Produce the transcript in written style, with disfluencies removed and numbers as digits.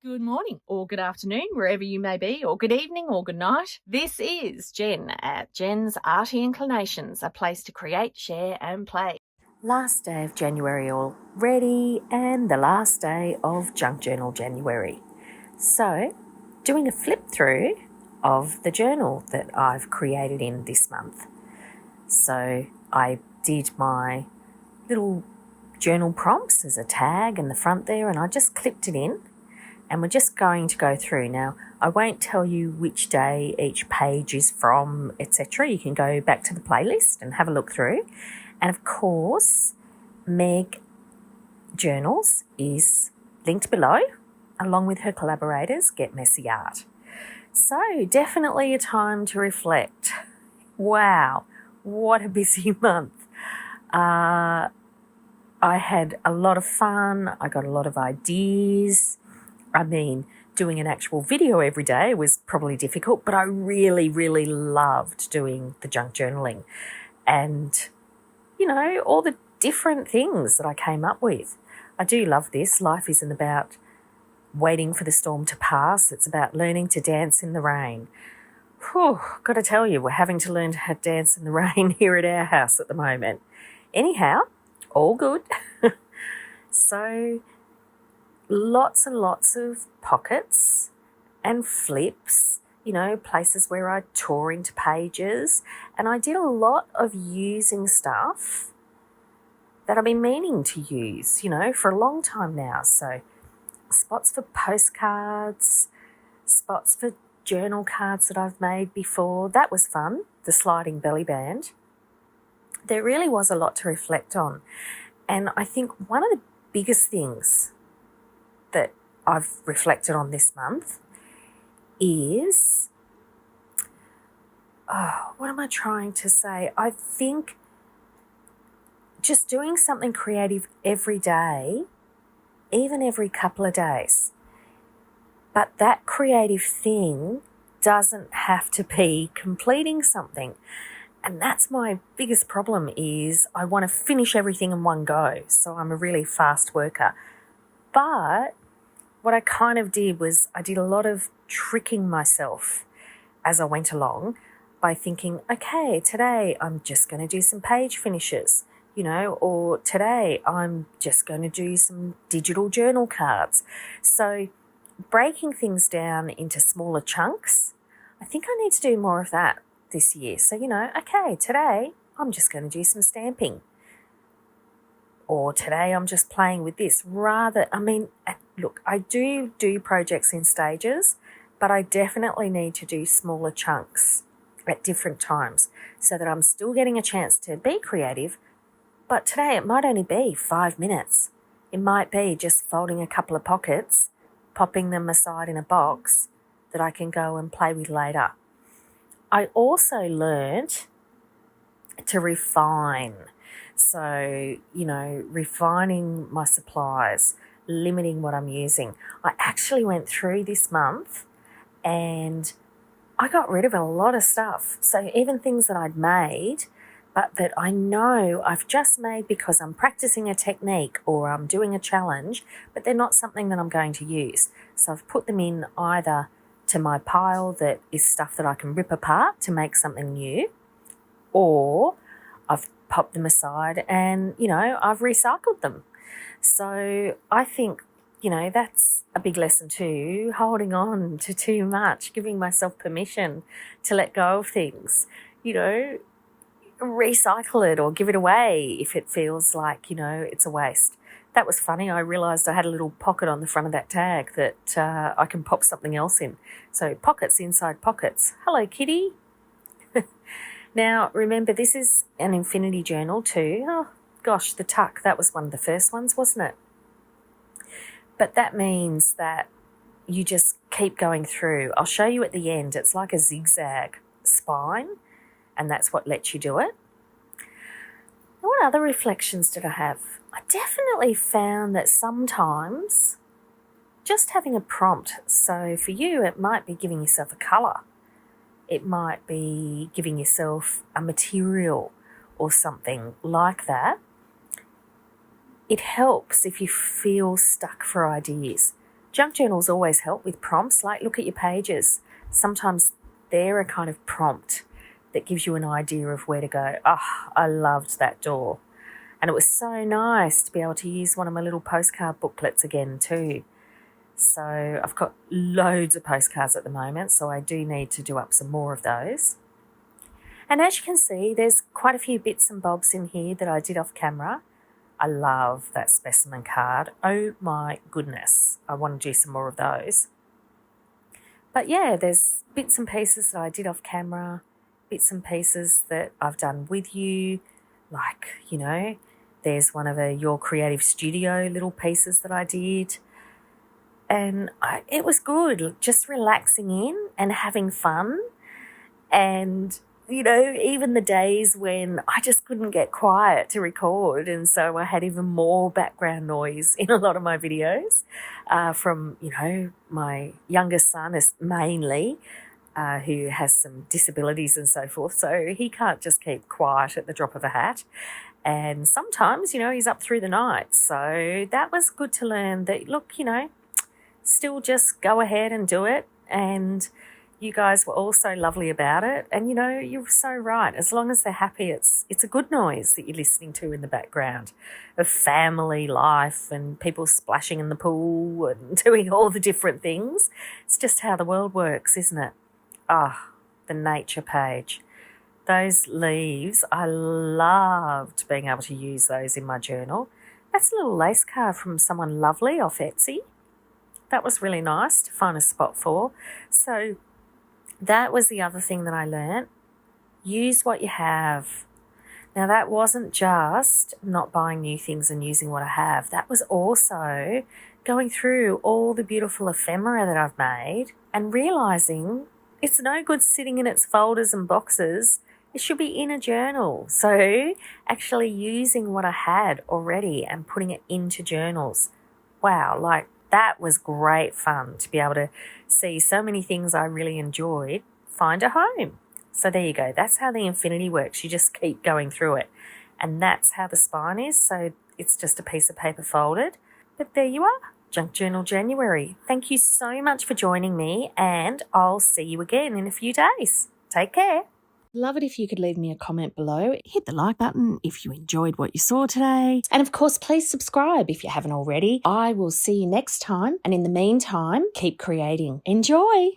Good morning or good afternoon, wherever you may be, or good evening or good night. This is Jen at JensArtyInclinations, a place to create, share and play. Last day of January already, and the last day of Junk Journal January. So, doing a flip through of the journal that I've created in this month. So, I did my little journal prompts as a tag in the front there, and I just clipped it in. And we're just going to go through. Now, I won't tell you which day each page is from, etc. You can go back to the playlist and have a look through. And of course, Meg Journals is linked below, along with her collaborators, Get Messy Art. So, definitely a time to reflect. Wow, what a busy month. I had a lot of fun. I got a lot of ideas. I mean, doing an actual video every day was probably difficult, but I really, really loved doing the junk journaling and, all the different things that I came up with. I do love this. Life isn't about waiting for the storm to pass. It's about learning to dance in the rain. Whew, got to tell you, we're having to learn how to dance in the rain here at our house at the moment. Anyhow, all good. So, lots and lots of pockets and flips, places where I tore into pages. And I did a lot of using stuff that I've been meaning to use, for a long time now. So spots for postcards, spots for journal cards that I've made before. That was fun, the sliding belly band. There really was a lot to reflect on. And I think one of the biggest things that I've reflected on this month is, what am I trying to say? I think just doing something creative every day, even every couple of days, but that creative thing doesn't have to be completing something. And that's my biggest problem is I want to finish everything in one go. So I'm a really fast worker. But what I kind of did was I did a lot of tricking myself as I went along by thinking, okay, today I'm just going to do some page finishes, or today I'm just going to do some digital journal cards. So breaking things down into smaller chunks, I think I need to do more of that this year. So, okay, today I'm just going to do some stamping. Or today I'm just playing with this. Look, I do projects in stages, but I definitely need to do smaller chunks at different times so that I'm still getting a chance to be creative. But today it might only be 5 minutes. It might be just folding a couple of pockets, popping them aside in a box that I can go and play with later. I also learned to refine. So, refining my supplies, limiting what I'm using. I actually went through this month and I got rid of a lot of stuff. So even things that I'd made, but that I know I've just made because I'm practicing a technique or I'm doing a challenge, but they're not something that I'm going to use. So I've put them in either to my pile that is stuff that I can rip apart to make something new, or I've popped them aside and, I've recycled them. So I think, that's a big lesson too, holding on to too much, giving myself permission to let go of things, recycle it or give it away if it feels like, it's a waste. That was funny. I realised I had a little pocket on the front of that tag that I can pop something else in. So pockets inside pockets. Hello, kitty. Now, remember, this is an infinity journal too. Oh, gosh, the tuck, that was one of the first ones, wasn't it? But that means that you just keep going through. I'll show you at the end. It's like a zigzag spine, and that's what lets you do it. What other reflections did I have? I definitely found that sometimes just having a prompt, so for you, it might be giving yourself a colour. It might be giving yourself a material or something like that. It helps if you feel stuck for ideas. Junk journals always help with prompts, like look at your pages. Sometimes they're a kind of prompt that gives you an idea of where to go. I loved that door. And it was so nice to be able to use one of my little postcard booklets again too. So I've got loads of postcards at the moment, so I do need to do up some more of those. And as you can see, there's quite a few bits and bobs in here that I did off camera. I love that specimen card. Oh my goodness, I want to do some more of those. But yeah, there's bits and pieces that I did off camera, bits and pieces that I've done with you, like, you know, there's one of your creative studio little pieces that I did. And it was good, just relaxing in and having fun. And, you know, even the days when I just couldn't get quiet to record, and so I had even more background noise in a lot of my videos from, you know, my youngest son is mainly, who has some disabilities and so forth, so he can't just keep quiet at the drop of a hat. And sometimes, you know, he's up through the night. So that was good to learn that, look, you know, still just go ahead and do it. And you guys were all so lovely about it. And, you know, you're so right. As long as they're happy, it's a good noise that you're listening to in the background of family life and people splashing in the pool and doing all the different things. It's just how the world works, isn't it? The nature page. Those leaves, I loved being able to use those in my journal. That's a little lace card from someone lovely off Etsy. That was really nice to find a spot for. So that was the other thing that I learnt. Use what you have. Now, that wasn't just not buying new things and using what I have. That was also going through all the beautiful ephemera that I've made and realising it's no good sitting in its folders and boxes. It should be in a journal. So actually using what I had already and putting it into journals. Wow, like that was great fun to be able to see so many things I really enjoyed find a home. So there you go. That's how the infinity works. You just keep going through it. And that's how the spine is. So it's just a piece of paper folded. But there you are. Junk Journal January. Thank you so much for joining me, and I'll see you again in a few days. Take care. Love it if you could leave me a comment below. Hit the like button if you enjoyed what you saw today. And of course, please subscribe if you haven't already. I will see you next time. And in the meantime, keep creating. Enjoy.